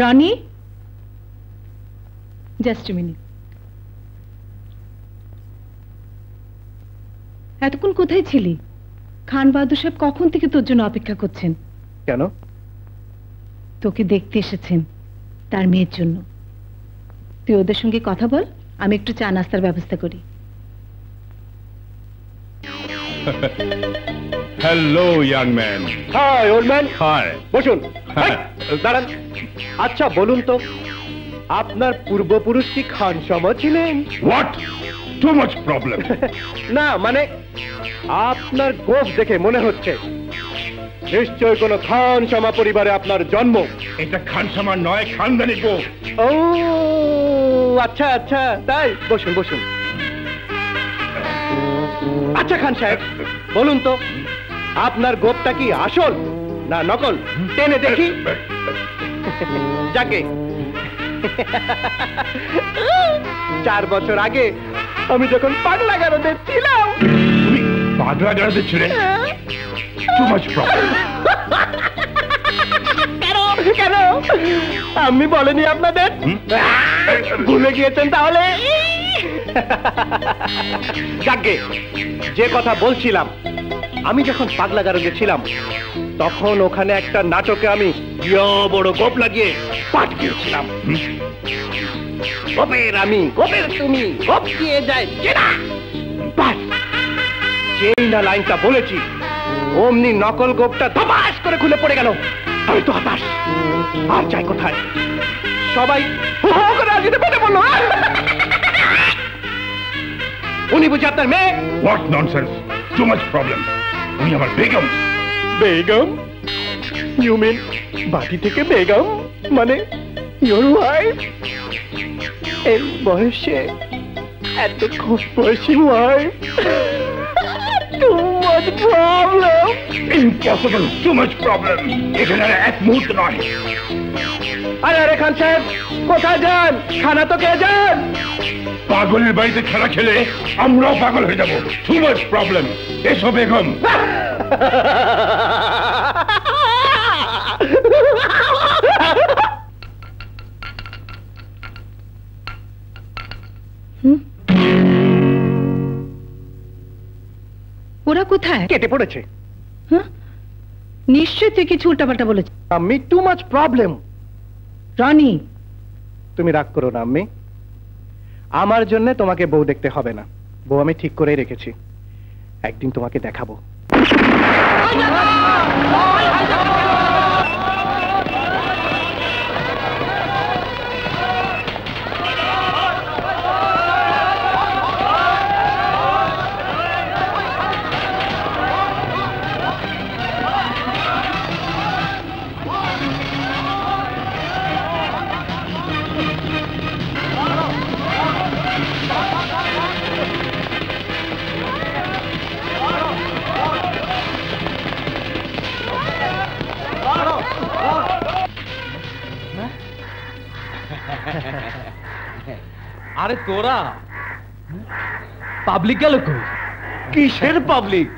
Rani, just a minute. এতক্ষণ কোথায় ছিলি? খান বাহাদুর সাহেব কখন থেকে তোর জন্য অপেক্ষা করছেন। কেন? তোকে দেখতে এসেছেন তার মেয়ের জন্য। তুই ওদের সঙ্গে কথা বল, আমি একটু চা নাস্তার ব্যবস্থা করি। Hello young man. Hi old man. Hi. বসুন। দাঁড়ান। আচ্ছা বলুন তো, আপনার পূর্বপুরুষ কি খান সমা ছিলেন? হোয়াট? Too much problem. না মানে আপনার গোফ দেখে মনে হচ্ছে নিশ্চয় কোনো খান সমা পরিবারে আপনার জন্ম। এটা খান সমা নয়, খানদানি গোফ। ও আচ্ছা আচ্ছা, তাই? বসুন বসুন। আচ্ছা খান সাহেব, বলুন তো আপনার গোপটা কি আসল না নকল? টেনে দেখি। যাকে 4 বছর আগে আমি যখন পাগলা গারদে ছিলাম। তুমি পাগলা গারদে ছিলে? Too much problem. কেন আমি বলিনি আপনাদের? ভুলে গিয়েছেন তাহলে? যাকে যে কথা বলছিলাম, আমি যখন পাগলা গারদে ছিলাম তখন ওখানে একটা নাটকে আমি বড় গোপ লাগিয়ে পাঠ দিয়েছিলাম। গোপের আমি, গোপের তুমি, গোপ দিয়ে যায় চেনা। বাস যেই না লাইনটা বলেছি অমনি নকল গোপটা ধপাস করে খুলে পড়ে গেল। আমি তো হতাশ, আর যাই কোথায়? সবাই হো হো করে আসিতে পেটে বললো, উনি বুঝি আপনার মেয়ে? What nonsense, too much problem. উনি আমার বেগম। বেগম? ইউ মিন বাড়ি থেকে বেগম? মানে ইয়োর ওয়াইফ? এই বয়সে এত খুব বয়সী wife? Too much problem. Impossible, too much problem. এখানে আর এক মুহূর্ত নয়। আরে খান সাহেব কোথায় যান? খানা তো খেয়ে যান। পাগলের বাড়িতে খেলা খেলে আমরাও পাগল হয়ে যাবো। Too much problem. এসো বেগম। ওরা কোথায়? কেটে পড়েছে। নিশ্চয় তুই কিছু উল্টাপাল্টা বলেছিস। আমি টু মাচ প্রবলেম। রনি, তুমি রাগ করো না আম্মি, আমার জন্য তোমাকে বউ দেখতে হবে না। বউ আমি ঠিক করেই রেখেছি, একদিন তোমাকে দেখাবো। আরে তোরা পাবলিক গেল কই? কিসের পাবলিক?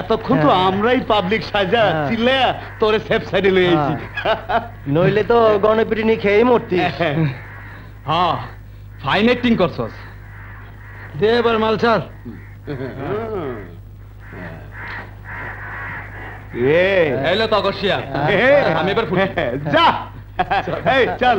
এতক্ষণ তো আমরাই পাবলিক সাজা ছিলে তোরে সেফ সাইডে লয়ে আইছি। নইলে তো গণপিটুনি খেয়ে মরতি। হ্যাঁ, ফাইন অ্যাক্টিং করছস। দে এবার মাল ছাড়। এলো তো আকর্ষিয়া, আমি এবার ফুটি। যা এই চল।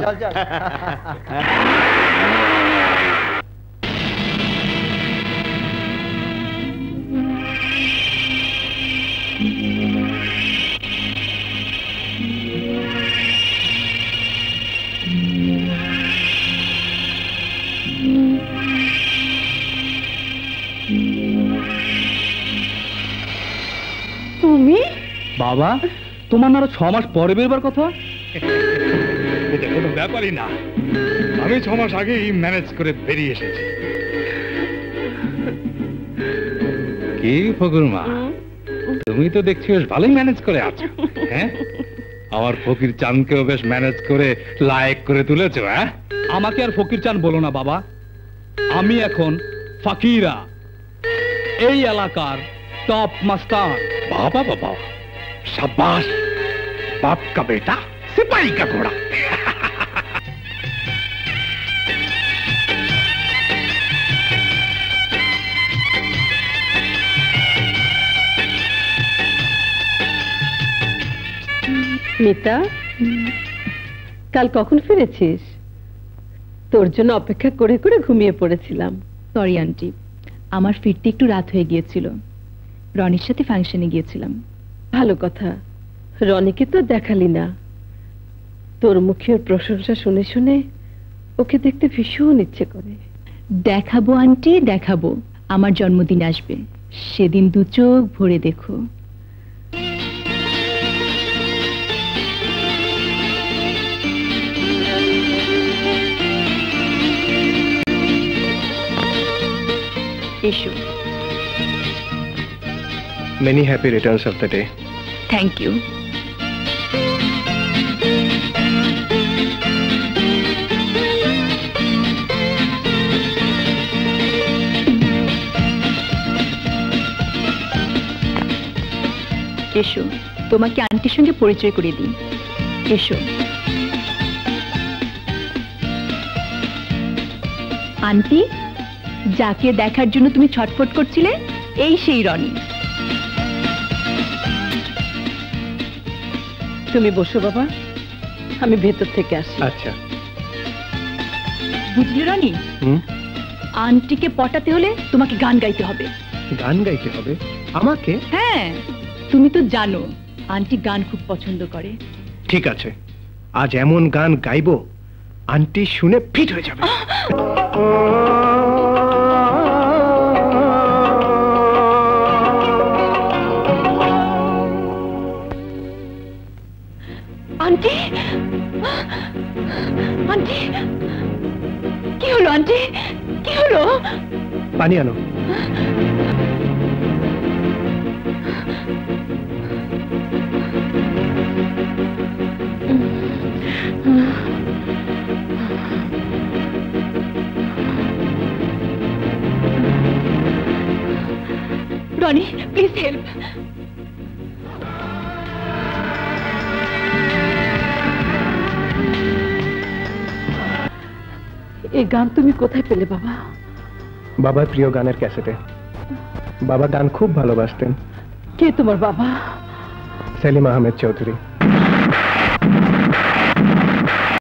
তুমি? বাবা, তোমার না আরো 6 মাস পরে বেরবার কথা। এটা কোনো ব্যাপারই না, আমি 6 মাস আগেই ম্যানেজ করে বেরিয়ে এসেছি। কি ফকির মা, তুমি তো দেখছি বেশ ভালোই ম্যানেজ করে আছো। হ্যাঁ, আমার ফকির চাঁদকেও বেশ ম্যানেজ করে লায়ক করে তুলেছো। হ্যাঁ, আমাকে আর ফকির চান বলো না বাবা, আমি এখন ফকিরা, এই এলাকার টপ মাস্টার। বাবা বাবা, शाबाश, बाप का बेटा सिपाही का घोड़ा। মিতা, কাল কখন ফিরেছিস? তোর জন্য অপেক্ষা করে করে ঘুমিয়ে পড়েছিলাম। সরি আন্টি, আমার ফিরতে একটু রাত হয়ে গিয়েছিল। রনির সাথে ফাংশনে গিয়েছিলাম। ভালো কথা, রনিকে তো দেখালি না। তোর মুখের প্রশংসা শুনে শুনে ওকে দেখতে ভীষণ ইচ্ছে করে। দেখাবো আন্টি, দেখাবো। আমার জন্মদিন আসবে, সেদিন দু চোখ ভরে দেখো। এসো। Many happy returns of the day. Thank you. এসো, তোমাকে আন্টির সঙ্গে পরিচয় করে দিই। এসো। আন্টি, যাকে দেখার জন্য তুমি ছটফট করছিলে, এই সেই রনি। তুমি বসো বাবা, আমি ভেতর থেকে আসি। আচ্ছা। বুঝলে রনি, আন্টিকে পটাতে হলে তোমাকে গান গাইতে হবে। গান গাইতে হবে আমাকে? হ্যাঁ, তুমি তো জানো আন্টি গান খুব পছন্দ করে। ঠিক আছে, আজ এমন গান গাইবো আন্টি শুনে ফিট হয়ে যাবে। আন্টি, আন্টি, কি হলো আন্টি, কি হলো? পানি আনো। Rony, please help. এই গান তুমি কোথায় পেলে বাবা? বাবার প্রিয় গানের ক্যাসেটে। বাবা গান খুব ভালোবাসতেন। কে তোমার বাবা? সেলিম আহমেদ চৌধুরী।